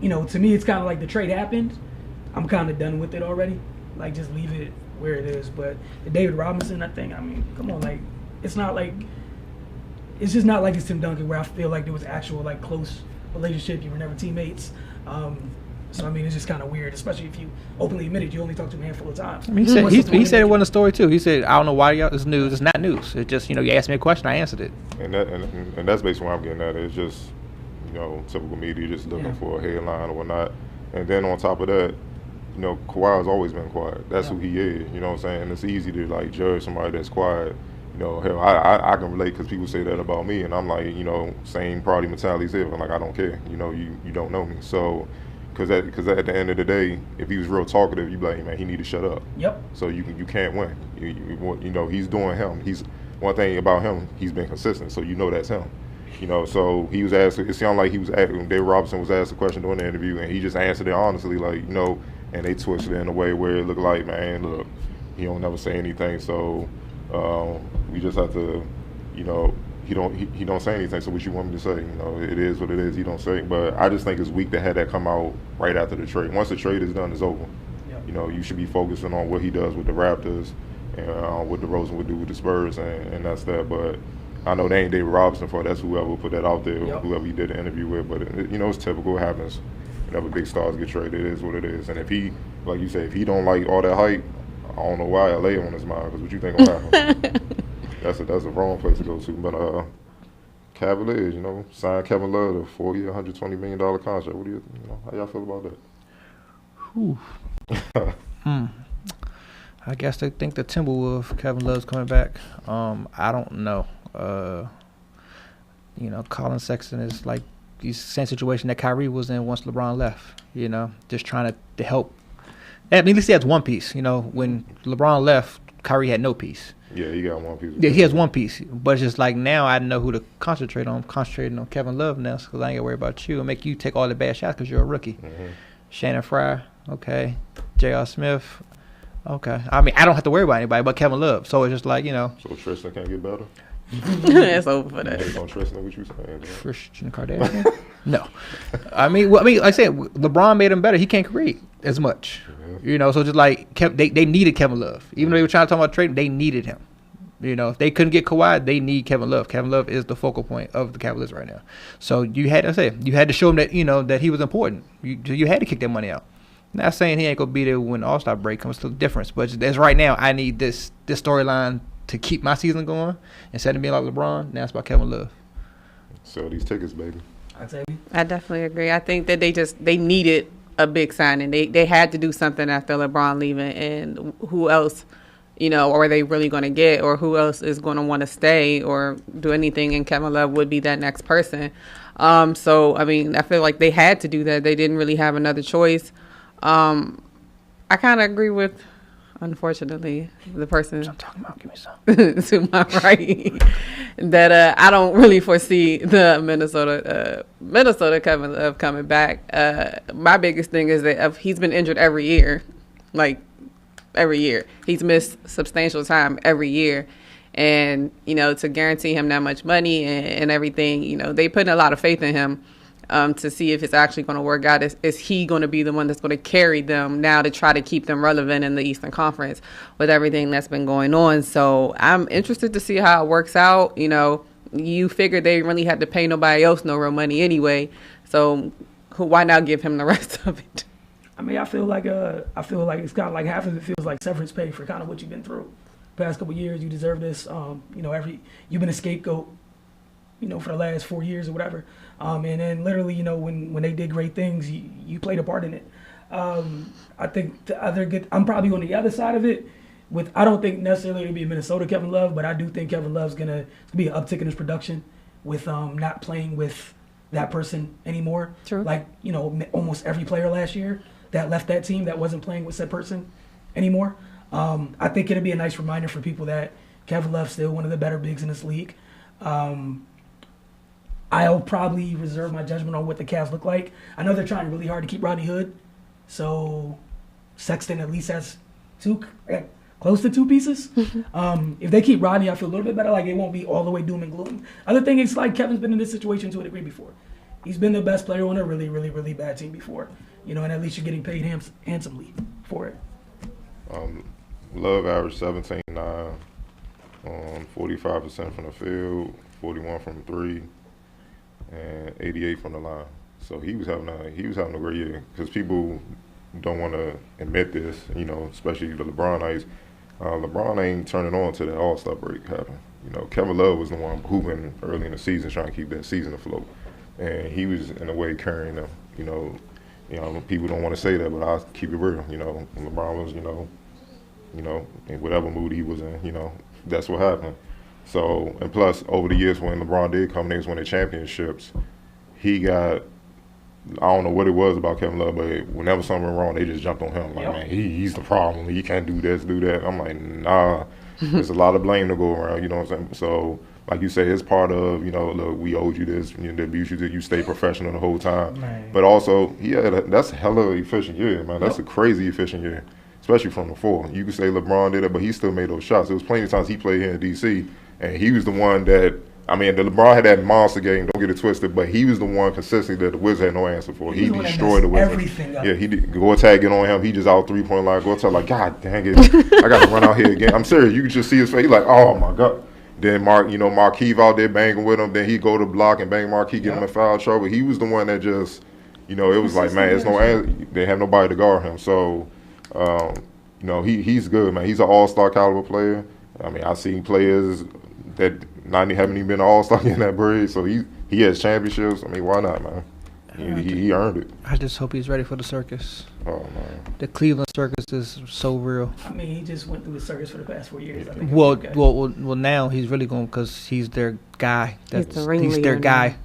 B: to me, it's kind of like the trade happened. I'm kind of done with it already. Like, just leave it where it is. But the David Robinson, I mean, come on, like, it's just not like it's Tim Duncan where I feel like there was actual like close relationship. You were never teammates. So I mean, it's just kind of weird, especially if you openly admitted you only talked to him a handful of times.
E: I mean, he said it wasn't a story too. He said, I don't know why y'all it's news. It's not news. It's just you asked me a question, I answered it.
C: And that's basically what I'm getting at. It's just typical media just looking for a headline or whatnot. And then on top of that, Kawhi has always been quiet. That's who he is. You know what I'm saying? It's easy to like judge somebody that's quiet. Hell, I can relate because people say that about me, and I'm like, same party mentality as him. I'm like, I don't care. You don't know me. So, because at the end of the day, if he was real talkative, you'd be like, man, he need to shut up.
B: Yep.
C: So you can't win. He's doing him. He's one thing about him. He's been consistent. So that's him. So he was asked. It sounded like David Robinson was asked a question during the interview, and he just answered it honestly, like and they twisted it in a way where it looked like, man, look, he don't never say anything. So. We just have to, he don't say anything. So what you want me to say? It is what it is. He don't say. But I just think it's weak to have that come out right after the trade. Once the trade is done, it's over. Yep. You should be focusing on what he does with the Raptors and what DeRozan would do with the Spurs, and that's that. But I know they ain't David Robinson for it. That's whoever put that out there, whoever he did the interview with. But it's typical. It happens. Whenever big stars get traded, it is what it is. And if he, like you say, if he don't like all that hype, I don't know why LA on his mind, because what you think will happen? That's a wrong place to go to. But Cavaliers, signed Kevin Love to a 4-year, $120 million contract. What do you how y'all feel about that?
E: I guess they think the Timberwolves, Kevin Love's coming back. I don't know. Colin Sexton is like the same situation that Kyrie was in once LeBron left. Just trying to help. At least he has one piece. When LeBron left, Kyrie had no piece.
C: Yeah, he got one piece.
E: Yeah, he has one piece. But it's just like now I know who to concentrate on. I'm concentrating on Kevin Love now because I ain't got to worry about you and make you take all the bad shots because you're a rookie. Mm-hmm. Shannon Frye, okay. J.R. Smith, okay. I mean, I don't have to worry about anybody but Kevin Love. So it's just like,
C: So Tristan can't get better?
D: It's over for that.
C: Don't Tristan, what you saying?
E: Christian Cardell? No. I mean, like I said, LeBron made him better. He can't create as much. Mm-hmm. So just like they needed Kevin Love. Even though they were trying to talk about trading, they needed him. If they couldn't get Kawhi, they need Kevin Love. Kevin Love is the focal point of the Cavaliers right now. So you had to show him that that he was important. You had to kick that money out. Not saying he ain't gonna be there when the All-Star break comes to the difference, but as right now, I need this storyline to keep my season going instead of being like LeBron. Now it's about Kevin Love.
C: Sell these tickets, baby.
D: I definitely agree. I think that they needed a big signing. They had to do something after LeBron leaving, and who else, are they really going to get, or who else is going to want to stay or do anything? And Kevin Love would be that next person. So I mean, I feel like they had to do that. They didn't really have another choice. I kind of agree with, unfortunately, the person
E: I'm talking about. Give me some.
D: to my right, that I don't really foresee the Minnesota Kevin Love coming back. My biggest thing is that he's been injured every year, like every year. He's missed substantial time every year. And, you know, to guarantee him that much money and everything, you know, they put a lot of faith in him to see if it's actually going to work out. Is he going to be the one that's going to carry them now to try to keep them relevant in the Eastern Conference with everything that's been going on? So I'm interested to see how it works out. You know, you figured they really had to pay nobody else no real money anyway. So why not give him the rest of it?
B: I mean, I feel like it's kind of like half of it feels like severance pay for kind of what you've been through. Past couple years, you deserve this. You know, you've been a scapegoat, you know, for the last 4 years or whatever. And then literally, you know, when they did great things, you played a part in it. I think I'm probably on the other side of it. I don't think necessarily it'll be Minnesota Kevin Love, but I do think Kevin Love's gonna be an uptick in his production with not playing with that person anymore.
D: True.
B: Like, you know, almost every player last year that left that team that wasn't playing with said person anymore. I think it'll be a nice reminder for people that Kevin Love's still one of the better bigs in this league. I'll probably reserve my judgment on what the Cavs look like. I know they're trying really hard to keep Rodney Hood, so Sexton at least has close to two pieces. If they keep Rodney, I feel a little bit better. Like, it won't be all the way doom and gloom. Other thing is, like, Kevin's been in this situation to a degree before. He's been the best player on a really, really, really bad team before. You know, and at least you're getting paid handsomely for it.
C: Love averaged 17-9 on 45% from the field, 41 from three, and 88 from the line. So he was having a great year, because people don't want to admit this, you know, especially the LeBron nights. LeBron ain't turning on to the All-Star break happened. You know, Kevin Love was the one hooping early in the season, trying to keep that season afloat, and he was in a way carrying them. You know, people don't want to say that, but I'll keep it real. You know, LeBron was, you know, in whatever mood he was in, you know, that's what happened. So, and plus, over the years when LeBron did come, niggas win the championships, he got, I don't know what it was about Kevin Love, but whenever something went wrong, they just jumped on him. Like, man, he's the problem. He can't do this, do that. I'm like, nah, there's a lot of blame to go around, you know what I'm saying? So, like you say, it's part of, you know, look, we owed you this, you know, the abuse you did, you stay professional the whole time.
B: Man.
C: But also, that's a hella efficient year, man. That's a crazy efficient year, especially from the floor. You could say LeBron did it, but he still made those shots. There was plenty of times he played here in D.C., and he was the one that, I mean, the LeBron had that monster game, don't get it twisted, but he was the one consistently that the Wizards had no answer for. He destroyed the Wizards.
B: Everything up.
C: Yeah, he did. Gortat get on him, he just out 3-point line. Gortat like, God dang it, I got to run out here again. I'm serious, you could just see his face. He's like, oh my God. Then Marquise out there banging with him. Then he go to block and bang Marquise, get him in foul trouble. He was the one that just, you know, it was like, man, there's no answer. They have nobody to guard him. So, you know, he's good, man. He's an all-star caliber player. I mean, I've seen players that haven't even been an all-star in that breed. So he has championships. I mean, why not, man? He earned it.
E: I just hope he's ready for the circus.
C: Oh, man.
E: The Cleveland circus is so real.
B: I mean, he just went through the circus for the past 4 years. I think
E: Well, now he's really going, because he's their guy. He's their guy.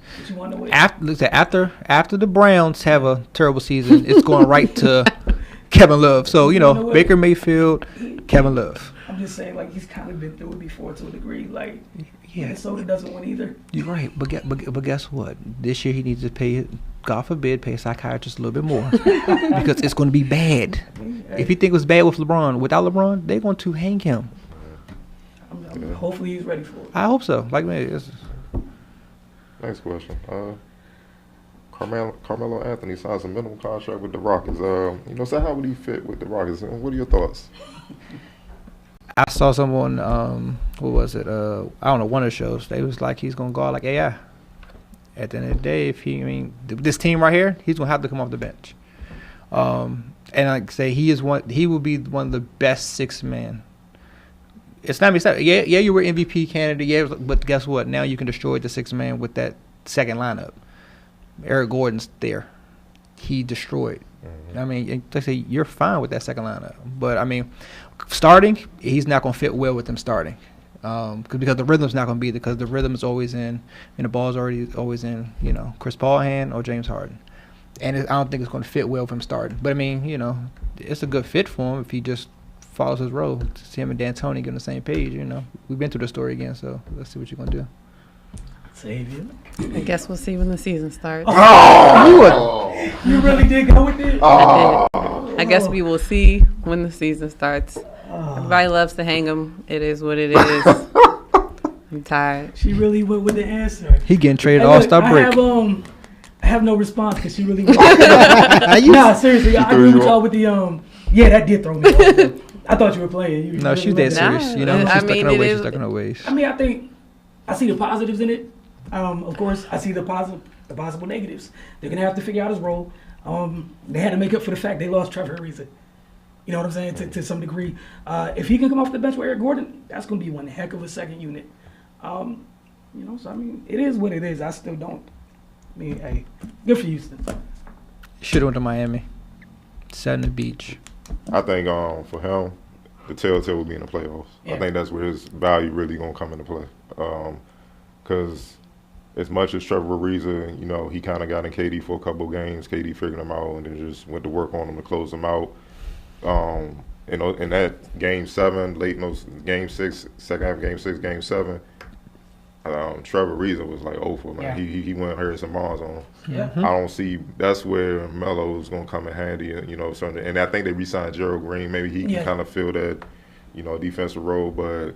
E: After the Browns have a terrible season, it's going right to Kevin Love. So, you know, Baker Mayfield, Kevin Love.
B: I'm just saying, like, he's kind of been through it before to a degree. Like, Minnesota doesn't win either. You're
E: right, but guess what? This year he needs to pay, God forbid, pay a psychiatrist a little bit more because it's going to be bad. If you think it was bad with LeBron, without LeBron, they're going to hang him.
B: Hopefully he's ready for it.
E: I hope so. Like, man,
C: Next question. Carmelo Anthony signs a minimum contract with the Rockets. You know, so how would he fit with the Rockets? What are your thoughts?
E: I saw someone, what was it? I don't know, one of the shows. They was like, he's gonna guard like AI. At the end of the day, this team right here, he's gonna have to come off the bench. And like I say, he will be one of the best six man. It's not me. Yeah, you were MVP candidate. Yeah, but guess what? Now you can destroy the six man with that second lineup. Eric Gordon's there. He destroyed. Mm-hmm. I mean, like I say, you're fine with that second lineup. But I mean, starting, he's not going to fit well with them starting, because the rhythm's not going to be there. Because the rhythm is always in, and the ball's always in. You know, Chris Paul hand or James Harden, and I don't think it's going to fit well with him starting. But I mean, you know, it's a good fit for him if he just follows his role. See him and D'Antoni get on the same page. You know, we've been through the story again, so let's see what you're going to do.
B: Xavier.
D: I guess we'll see when the season starts.
B: You really did go with it?
D: I guess we will see when the season starts. Everybody loves to hang them. It is what it is. I'm tired.
B: She really went with the answer.
E: He getting traded
B: Hey,
E: all-star
B: look,
E: break.
B: I have no response because she really went. Nah, seriously, I agree with y'all with the Yeah, that did throw me off. I thought you were playing. You
E: No,
B: really
E: she's
B: went
E: dead
B: there.
E: serious. You know,
D: I
E: she's stuck
D: mean,
E: in her
D: it
E: ways.
D: is-
E: She's stuck in her ways.
B: I mean, I think I see the positives in it. Of course, I see the possible negatives. They're gonna have to figure out his role. They had to make up for the fact they lost Trevor Ariza. You know what I'm saying? To some degree, if he can come off the bench with Eric Gordon, that's gonna be one heck of a second unit. You know, so I mean, it is what it is. I still don't. I mean, hey, good for Houston.
E: Should have went to Miami. Sat on the beach.
C: I think for him, the telltale will be in the playoffs.
B: Yeah.
C: I think that's where his value really gonna come into play. Because as much as Trevor Ariza, you know, he kind of got in KD for a couple of games. KD figured him out and then just went to work on him to close him out. You know, in that Game 7, late in those Game 6, second half of Game 6, Game 7, Trevor Ariza was like over, man.
B: Yeah.
C: He went Harrison Barnes on him.
B: Yeah.
C: I don't see that's where Melo is going to come in handy, you know. And I think they re-signed Gerald Green. Maybe he can kind of fill that, you know, defensive role. But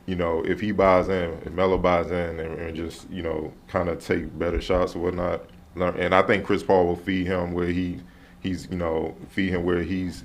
C: you know, if he buys in, if Melo buys in, and just you know, kind of take better shots or whatnot, and I think Chris Paul will feed him where he's you know feed him where he's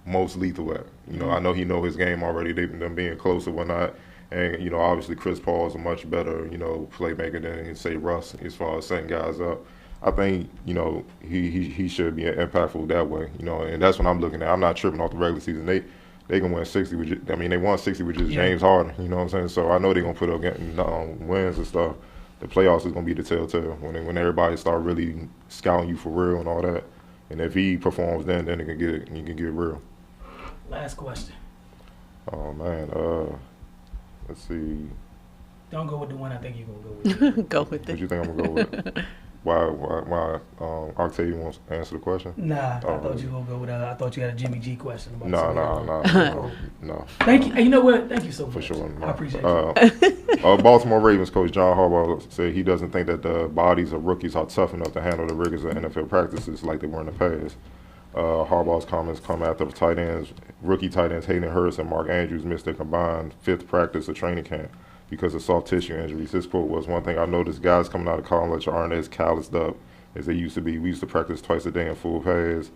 C: most lethal at. You know, I know he know his game already. Them being close or whatnot. And, you know, obviously Chris Paul is a much better, you know, playmaker than, say, Russ as far as setting guys up. I think, you know, he should be impactful that way, you know, and that's what I'm looking at. I'm not tripping off the regular season. They can win 60 with they won 60 with just James Harden, you know what I'm saying? So I know they're going to put up wins and stuff. The playoffs is going to be the telltale when everybody start really scouting you for real and all that. And if he performs then it can get real.
B: Last question.
C: Oh, man. Let's see.
B: Don't go with the one I think you're gonna go with.
D: Go with
C: What
D: it.
C: you think I'm gonna go with? Why Octavia wants to answer the question?
B: Nah, I thought you were gonna go with. I thought you had a Jimmy G question. About
C: No.
B: Thank you. Hey, you know what? Thank you so much.
C: For sure. No.
B: I appreciate it.
C: Baltimore Ravens coach John Harbaugh said he doesn't think that the bodies of rookies are tough enough to handle the rigors of NFL practices like they were in the past. Harbaugh's comments come after rookie tight ends Hayden Hurst and Mark Andrews missed their combined 5th practice of training camp because of soft tissue injuries. His quote was, "One thing I noticed, guys coming out of college aren't as calloused up as they used to be. We used to practice twice a day in full pads,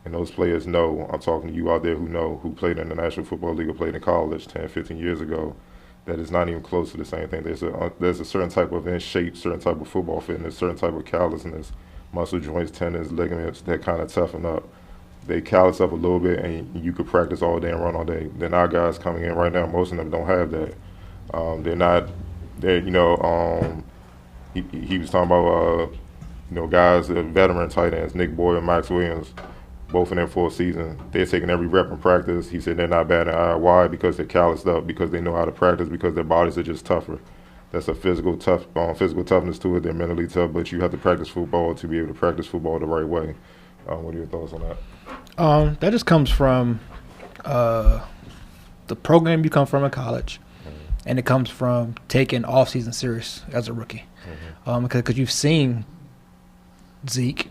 C: and those players know," I'm talking to you out there who know, who played in the National Football League or played in college 10, 15 years ago, that it's not even close to the same thing. There's a certain type of in shape, certain type of football fitness, certain type of callousness, muscle joints, tendons, ligaments that kind of toughen up. They callous up a little bit, and you could practice all day and run all day. Then our guys coming in right now, most of them don't have that. They're not. You know, he was talking about you know guys, veteran tight ends, Nick Boyle and Max Williams, both in their full season. They're taking every rep in practice. He said they're not bad in eye. Why? Because they're calloused up. Because they know how to practice. Because their bodies are just tougher. That's a physical toughness to it. They're mentally tough, but you have to practice football to be able to practice football the right way. What are your thoughts on that?
E: That just comes from the program you come from in college, and it comes from taking off-season serious as a rookie. Because you've seen Zeke,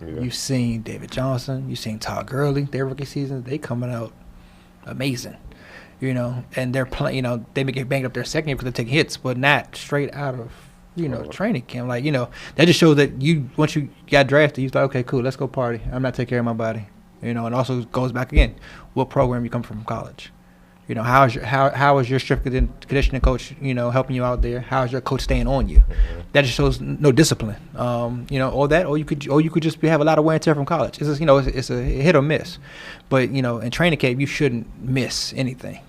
E: you've seen David Johnson, you've seen Todd Gurley, their rookie season, they coming out amazing. You know, and they're playing, you know, they may get banged up their second year because they're taking hits, but not straight out of, you know, training camp. Like, you know, that just shows that once you got drafted, you thought, okay, cool, let's go party. I'm not taking care of my body. You know, and also goes back again, what program you come from college. You know, how is your strength conditioning coach, you know, helping you out there? How is your coach staying on you? That just shows no discipline. You know, or you could just have a lot of wear and tear from college. It's just, you know, it's a hit or miss. But, you know, in training camp, you shouldn't miss anything.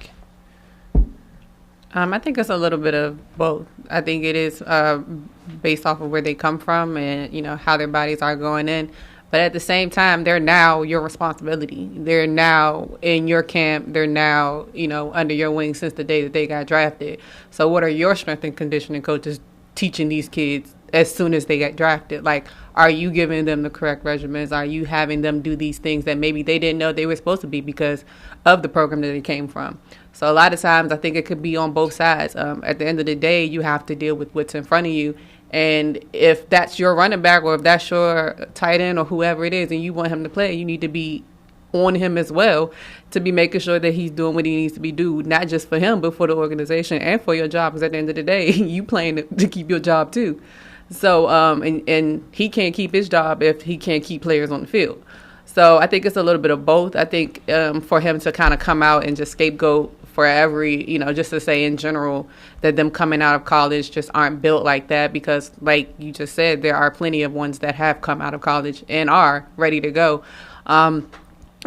D: I think it's a little bit of both. I think it is based off of where they come from and, you know, how their bodies are going in. But at the same time, they're now your responsibility. They're now in your camp. They're now, you know, under your wing since the day that they got drafted. So what are your strength and conditioning coaches teaching these kids as soon as they get drafted? Like, are you giving them the correct regimens? Are you having them do these things that maybe they didn't know they were supposed to be because of the program that they came from? So a lot of times I think it could be on both sides. At the end of the day, you have to deal with what's in front of you. And if that's your running back or if that's your tight end or whoever it is and you want him to play, you need to be on him as well to be making sure that he's doing what he needs to be doing, not just for him, but for the organization and for your job. Because at the end of the day, you playing to keep your job too. So, and he can't keep his job if he can't keep players on the field. So I think it's a little bit of both. I think for him to kind of come out and just scapegoat for every, just to say in general that them coming out of college just aren't built like that, because like you just said, there are plenty of ones that have come out of college and are ready to go.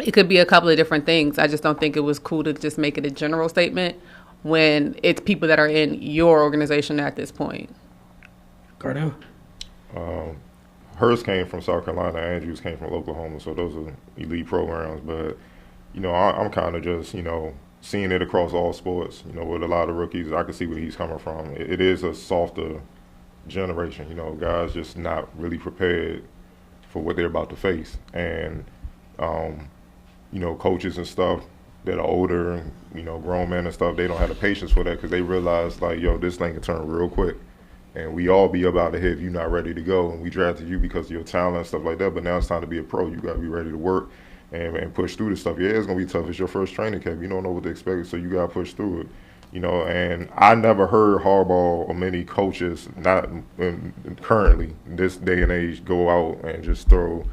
D: It could be a couple of different things. I just don't think it was cool to just make it a general statement when it's people that are in your organization at this point.
B: Cardell?
C: Hurst came from South Carolina, Andrews came from Oklahoma, so those are elite programs. But, I'm kind of just, seeing it across all sports, with a lot of rookies. I can see where he's coming from. It is a softer generation, guys just not really prepared for what they're about to face. And, coaches and stuff that are older and, grown men and stuff, they don't have the patience for that because they realize, like, this thing can turn real quick. And we all be about to hit if you're not ready to go. And we drafted you because of your talent and stuff like that. But now it's time to be a pro. You got to be ready to work and push through this stuff. Yeah, it's going to be tough. It's your first training camp. You don't know what to expect, so you got to push through it. And I never heard Harbaugh or many coaches, not currently, this day and age, go out and just throw,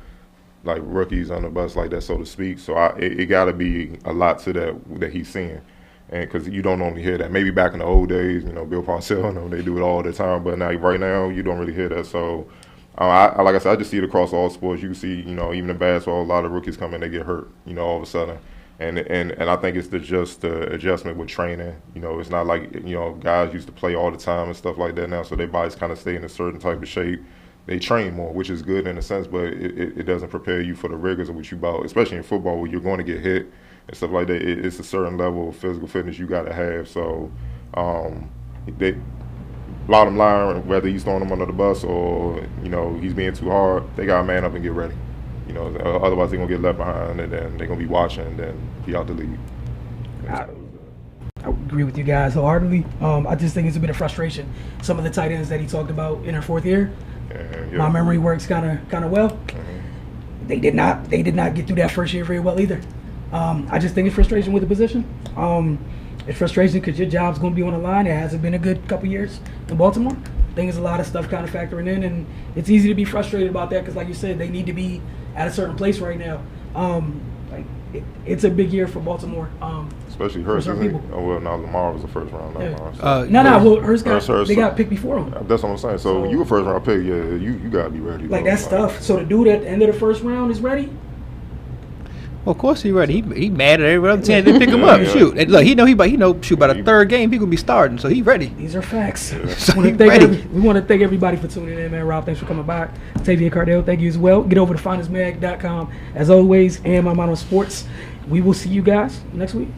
C: like, rookies on the bus like that, so to speak. So it got to be a lot to that he's seeing. And because you don't normally hear that. Maybe back in the old days, Bill Parcells, they do it all the time. But now, right now, you don't really hear that. So, like I said, I just see it across all sports. You see, even in basketball, a lot of rookies come in, they get hurt, all of a sudden. And I think it's just the adjustment with training. It's not like, guys used to play all the time and stuff like that now. So their bodies kind of stay in a certain type of shape. They train more, which is good in a sense, but it doesn't prepare you for the rigors of what you about, especially in football where you're going to get hit and stuff like that. It's a certain level of physical fitness you got to have. So, bottom line, whether he's throwing them under the bus or, he's being too hard, they got to man up and get ready. Otherwise they're going to get left behind and then they're going to be watching and then be out the league.
B: I agree with you guys wholeheartedly. I just think it's a bit of frustration. Some of the tight ends that he talked about in their fourth year, my memory works kind of well. Mm-hmm. They did not get through that first year very well either. I just think it's frustration with the position. It's frustration because your job's going to be on the line. It hasn't been a good couple years in Baltimore. I think there's a lot of stuff kind of factoring in, and it's easy to be frustrated about that because, like you said, they need to be at a certain place right now. It's a big year for Baltimore.
C: Especially Hurst. Well, now Lamar was the first round.
B: Well, Hurst got picked before him.
C: That's what I'm saying. So you a first round pick, yeah, you got to be ready.
B: Like, that's tough. So the dude at the end of the first round is ready?
E: Well, of course he ready. He mad at every other team. They pick him up. Shoot, and look, he know. Shoot, by the third game he gonna be starting, so he ready.
B: These are facts.
E: So
B: we want to thank everybody for tuning in, man. Rob, thanks for coming by. Octavia and Cardell, thank you as well. Get over to finestmag.com as always, and my mind on sports. We will see you guys next week.